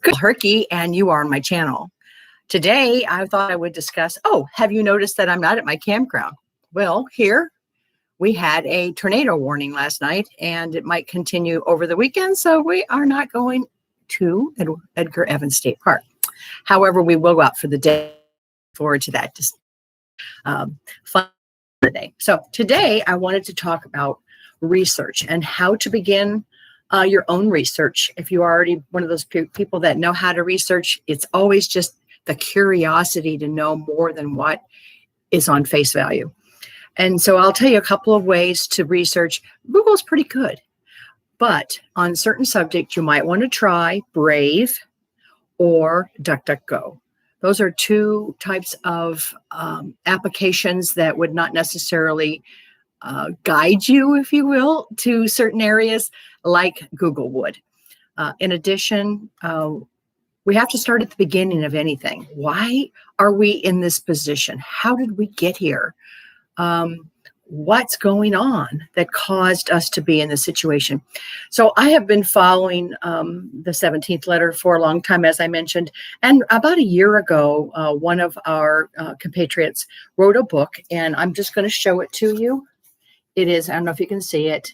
Good Herky, and you are on my channel. Today, I thought I would discuss, have you noticed that I'm not at my campground? Well, here we had a tornado warning last night, and it might continue over the weekend, so we are not going to Edgar Evans State Park. However, we will go out for the day. Forward to that. Just fun day. So today, I wanted to talk about research and how to begin your own research. If you are already one of those people that know how to research, it's always just the curiosity to know more than what is on face value. And so I'll tell you a couple of ways to research. Google's pretty good, but on certain subjects, you might want to try Brave or DuckDuckGo. Those are two types of applications that would not necessarily guide you, if you will, to certain areas like Google would. In addition, we have to start at the beginning of anything. Why are we in this position? How did we get here? What's going on that caused us to be in this situation? So I have been following the 17th letter for a long time, as I mentioned. And about a year ago, one of our compatriots wrote a book, and I'm just going to show it to you. It is, I don't know if you can see it.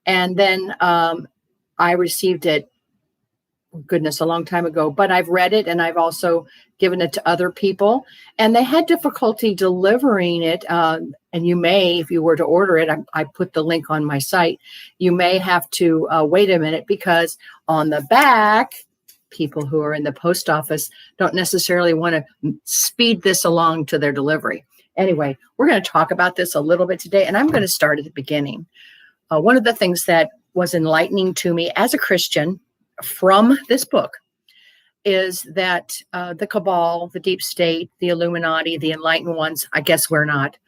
And then I received it, goodness, a long time ago, but I've read it and I've also given it to other people, and they had difficulty delivering it. And you may, if you were to order it, I put the link on my site, you may have to wait a minute, because on the back, people who are in the post office don't necessarily want to speed this along to their delivery. Anyway, we're going to talk about this a little bit today, and I'm going to start at the beginning. One of the things that was enlightening to me as a Christian from this book is that the Cabal, the deep state, the Illuminati, the enlightened ones, I guess we're not,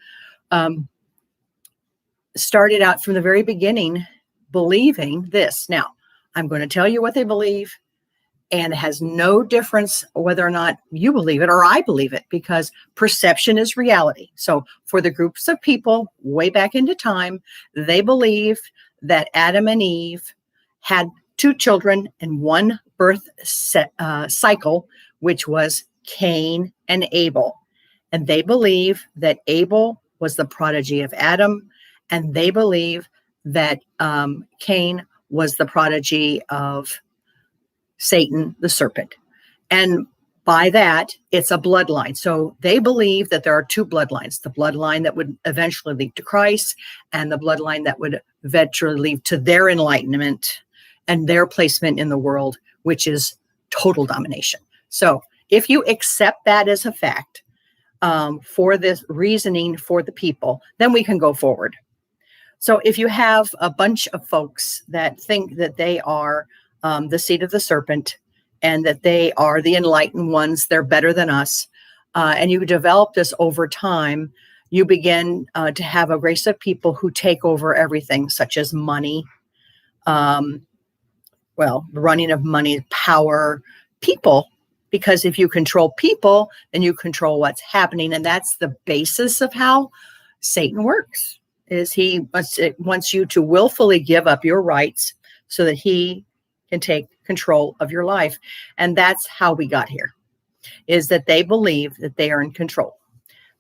started out from the very beginning believing this. Now, I'm going to tell you what they believe, and it has no difference whether or not you believe it or I believe it, because perception is reality. So for the groups of people way back into time, they believed that Adam and Eve had two children in one birth cycle, which was Cain and Abel. And they believe that Abel was the prodigy of Adam, and they believe that Cain was the prodigy of Satan, the serpent. And by that, it's a bloodline. So they believe that there are two bloodlines, the bloodline that would eventually lead to Christ and the bloodline that would eventually lead to their enlightenment and their placement in the world, which is total domination. So if you accept that as a fact for this reasoning for the people, then we can go forward. So if you have a bunch of folks that think that they are the seed of the serpent and that they are the enlightened ones, they're better than us, and you develop this over time, you begin to have a race of people who take over everything, such as money, the running of money, power, people, because if you control people, then you control what's happening. And that's the basis of how Satan works, is he wants you to willfully give up your rights so that he can take control of your life. And that's how we got here, is that they believe that they are in control.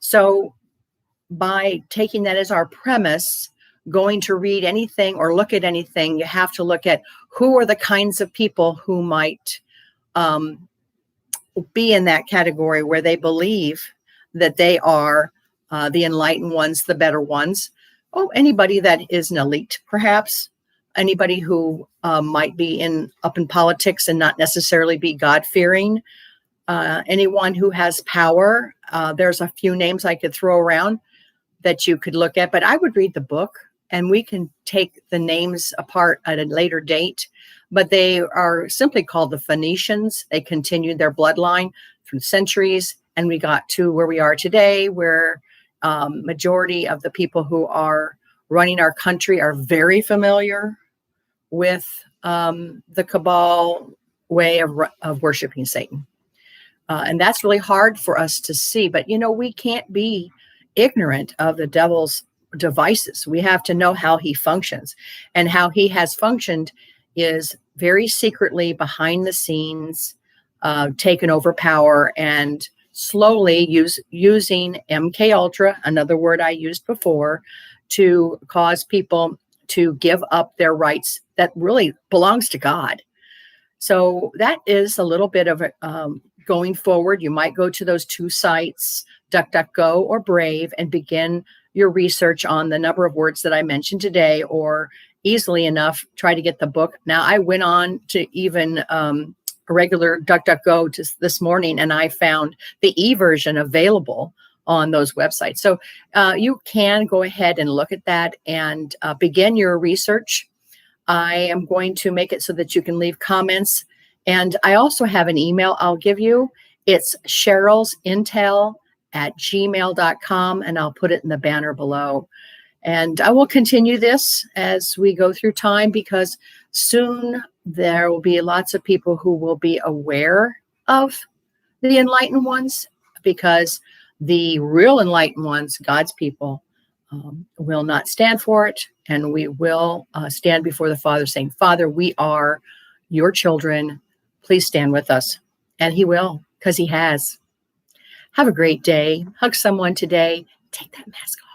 So by taking that as our premise, going to read anything or look at anything, you have to look at who are the kinds of people who might be in that category where they believe that they are the enlightened ones, the better ones. Anybody that is an elite, perhaps. Anybody who might be up in politics and not necessarily be God-fearing. Anyone who has power. There's a few names I could throw around that you could look at, but I would read the book, and we can take the names apart at a later date. But they are simply called the Phoenicians. They continued their bloodline through centuries, and we got to where we are today, where majority of the people who are running our country are very familiar with the Cabal way of worshiping Satan. And that's really hard for us to see. But, we can't be ignorant of the devil's devices. We have to know how he functions, and how he has functioned is very secretly behind the scenes, taken over power and slowly using MK Ultra, another word I used before, to cause people to give up their rights that really belongs to God. So that is a little bit of going forward. You might go to those two sites, DuckDuckGo or Brave, and begin your research on the number of words that I mentioned today, or easily enough, try to get the book. Now, I went on to even a regular DuckDuckGo this morning, and I found the e-version available on those websites. So you can go ahead and look at that and begin your research. I am going to make it so that you can leave comments. And I also have an email I'll give you. It's cherylsintel@gmail.com, and I'll put it in the banner below. And I will continue this as we go through time, because soon there will be lots of people who will be aware of the enlightened ones, because the real enlightened ones, God's people, will not stand for it. And we will stand before the Father saying, Father, we are your children. Please stand with us. And he will, because he has. Have a great day. Hug someone today. Take that mask off.